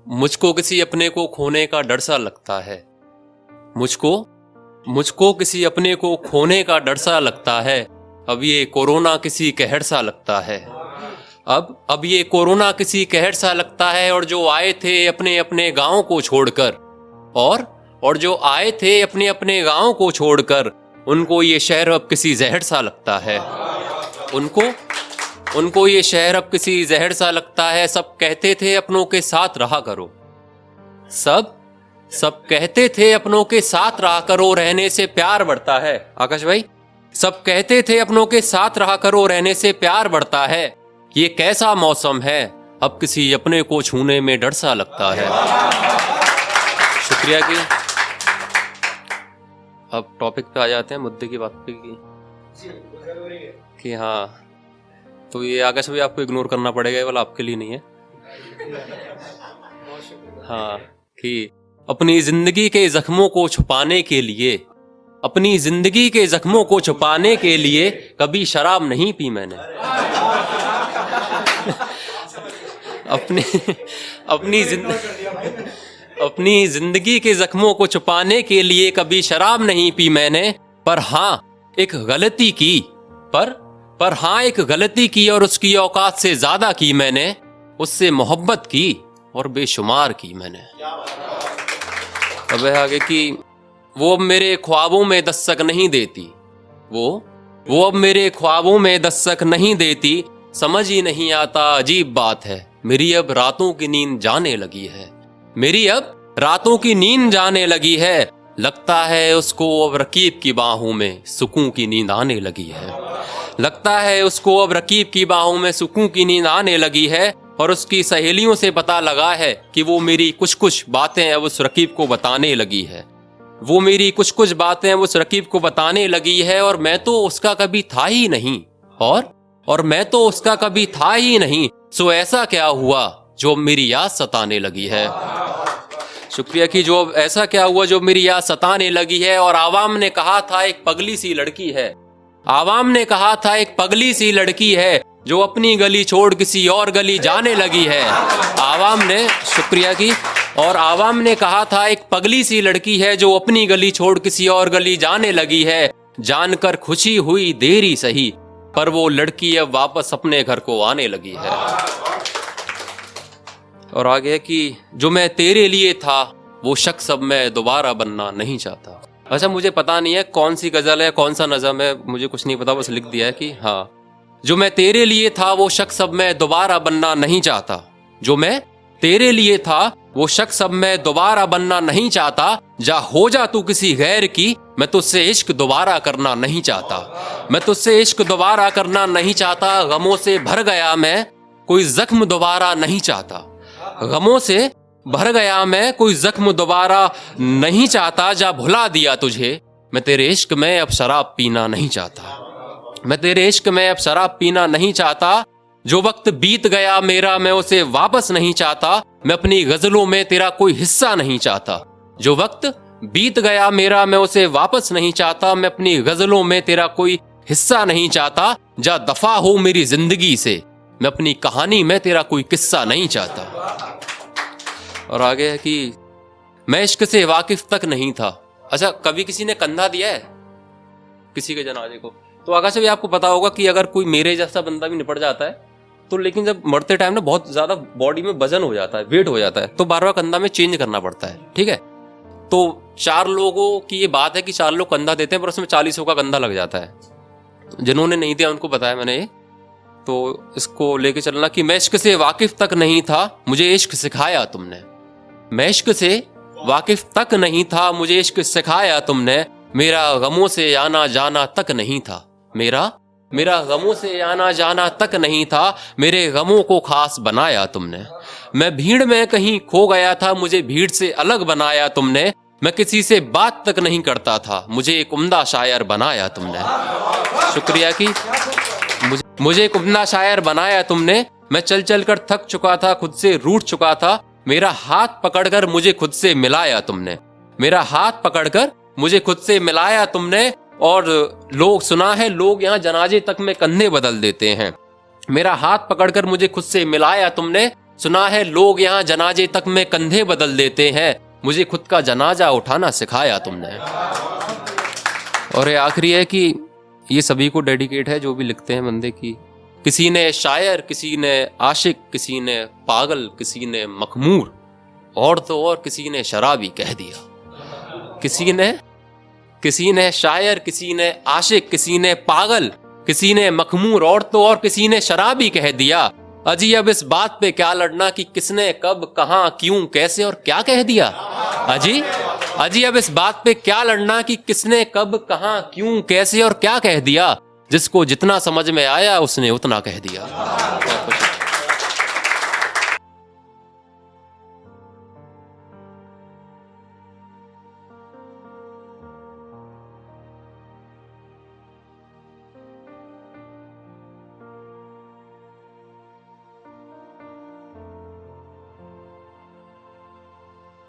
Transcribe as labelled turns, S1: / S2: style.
S1: मुझको किसी अपने को खोने का डर सा लगता है। मुझको किसी अपने को खोने का डर सा लगता है। अब ये कोरोना किसी कहर सा लगता है। अब ये कोरोना किसी कहर सा लगता है। और जो आए थे अपने अपने गाँव को छोड़कर, और जो आए थे अपने अपने गाँव को छोड़कर, उनको ये शहर अब किसी जहर सा लगता है। उनको ये शहर अब किसी जहर सा लगता है। सब कहते थे अपनों के साथ रहा करो। सब कहते थे अपनों के साथ रहा करो, रहने से प्यार बढ़ता है। आकाश भाई, सब कहते थे अपनों के साथ रहा करो, रहने से प्यार बढ़ता है। ये कैसा मौसम है, अब किसी अपने को छूने में डर सा लगता है। शुक्रिया की। अब टॉपिक पे आ जाते हैं, मुद्दे की बात पे कि हाँ, तो ये आकाश भाई आपको इग्नोर करना पड़ेगा, ये वाला आपके लिए नहीं है। हाँ, कि अपनी जिंदगी के जख्मों को छुपाने के लिए, अपनी जिंदगी के जख्मों को छुपाने के लिए कभी शराब नहीं पी मैंने। अपनी जिंदगी के जख्मों को छुपाने के लिए कभी शराब नहीं पी मैंने। पर हाँ एक गलती की, पर हाँ एक गलती की, और उसकी औकात से ज्यादा की मैंने। उससे मोहब्बत की और बेशुमार की मैंने। अब आगे कि वो अब मेरे ख्वाबों में दस्तक नहीं देती। वो अब मेरे ख्वाबों में दस्तक नहीं देती। समझ ही नहीं आता, अजीब बात है, मेरी अब रातों की नींद जाने लगी है। मेरी अब रातों की नींद जाने लगी है। लगता है उसको अब रकीब की बाहों में सुकून की नींद आने लगी है। लगता है उसको अब रकीब की बाहों में सुकून की नींद आने लगी है। और उसकी सहेलियों से पता लगा है कि वो मेरी कुछ बातें अब उस रकीब को बताने लगी है। वो मेरी कुछ बातें उस रकीब को बताने लगी है। और मैं तो उसका कभी था ही नहीं, और मैं तो उसका कभी था ही नहीं। सो ऐसा क्या हुआ जो मेरी याद सताने लगी है। शुक्रिया कि जो ऐसा क्या हुआ जो मेरी याद सताने लगी है। और आवाम ने कहा था एक पगली सी लड़की है। आवाम ने कहा था एक पगली सी लड़की है, जो अपनी गली छोड़ किसी और गली जाने लगी है। आवाम ने, शुक्रिया की, और आवाम ने कहा था एक पगली सी लड़की है, जो अपनी गली छोड़ किसी और गली जाने लगी है। जानकर खुशी हुई देरी सही, पर वो लड़की अब वापस अपने घर को आने लगी है। और आगे कि जो मैं तेरे लिए था वो शख्स अब मैं दोबारा बनना नहीं चाहता। अच्छा, मुझे पता नहीं है कौन सी गजल है, कौन सा नज़म है, मुझे कुछ नहीं पता, बस लिख दिया है कि हाँ, जो मैं तेरे लिए था वो शख्स अब मैं दोबारा बनना नहीं चाहता। जो मैं तेरे लिए था वो शख्स अब मैं दोबारा बनना नहीं चाहता। जा हो जा तू किसी गैर की, मैं तुझसे इश्क दोबारा करना नहीं चाहता। मैं तुझसे इश्क दोबारा करना नहीं चाहता। गमों से भर गया मैं, कोई जख्म दोबारा नहीं चाहता। गमों से भर गया मैं, कोई जख्म दोबारा नहीं चाहता। जा भुला दिया तुझे, मैं तेरे इश्क में अब शराब पीना नहीं चाहता। मैं तेरे इश्क में अब शराब पीना नहीं चाहता। जो वक्त बीत गया मेरा मैं उसे वापस नहीं चाहता। मैं अपनी गजलों में तेरा कोई हिस्सा नहीं चाहता। जो वक्त बीत गया मेरा मैं उसे वापस नहीं चाहता। मैं अपनी गजलों में तेरा कोई हिस्सा नहीं चाहता। जा दफा हो मेरी जिंदगी से, मैं अपनी कहानी में तेरा कोई किस्सा नहीं चाहता। और आगे है कि मैं इश्क से वाकिफ तक नहीं था। अच्छा, कभी किसी ने कंधा दिया है किसी के जनाजे को? तो आकाश भी आपको पता होगा कि अगर कोई मेरे जैसा बंदा भी निपट जाता है तो, लेकिन जब मरते टाइम ना बहुत ज्यादा बॉडी में वजन हो जाता है, वेट हो जाता है, तो बार बार कंधा में चेंज करना पड़ता है। ठीक है, तो 4 लोगों की ये बात है कि 4 लोग कंधा देते हैं, पर उसमें 40 का कंधा लग जाता है। तो जिन्होंने नहीं दिया उनको बताया मैंने ये, तो इसको लेके चलना कि मैं इश्क से वाकिफ तक नहीं था, मुझे इश्क सिखाया तुमने। मैं इश्क से वाकिफ तक नहीं था, मुझे इश्क सिखाया तुमने। मेरा गमों से आना जाना तक नहीं था। मेरा गमों से आना जाना तक नहीं था। मेरे गमों को खास बनाया तुमने। मैं भीड़ में कहीं खो गया था, मुझे भीड़ से अलग बनाया तुमने। मैं किसी से बात तक नहीं करता था, मुझे एक उम्दा शायर बनाया तुमने। शुक्रिया की, मुझे एक उम्दा शायर बनाया तुमने। मैं चल चल कर थक चुका था, खुद से रूठ चुका था। मेरा हाथ पकड़कर मुझे खुद से मिलाया तुमने। मेरा हाथ पकड़कर मुझे खुद से मिलाया तुमने। और लोग, सुना है लोग यहाँ जनाजे तक में कंधे बदल देते हैं। मेरा हाथ पकड़कर मुझे खुद से मिलाया तुमने। सुना है लोग यहाँ जनाजे तक में कंधे बदल देते हैं, मुझे खुद का जनाजा उठाना सिखाया तुमने। और ये आखिरी है कि ये सभी को डेडिकेट है जो भी लिखते हैं बंदे की। किसी ने शायर, किसी ने आशिक, किसी ने पागल, किसी ने मखमूर, और तो और किसी ने शराबी कह दिया। किसी ने शायर, किसी ने आशिक, किसी ने पागल, किसी ने मखमूर, और तो और किसी ने शराबी कह दिया। अजी अब इस बात पे क्या लड़ना कि किसने कब कहां क्यों कैसे और क्या कह दिया। अजी अब इस बात पे क्या लड़ना कि किसने कब कहां क्यों कैसे और क्या कह दिया। जिसको जितना समझ में आया उसने उतना कह दिया।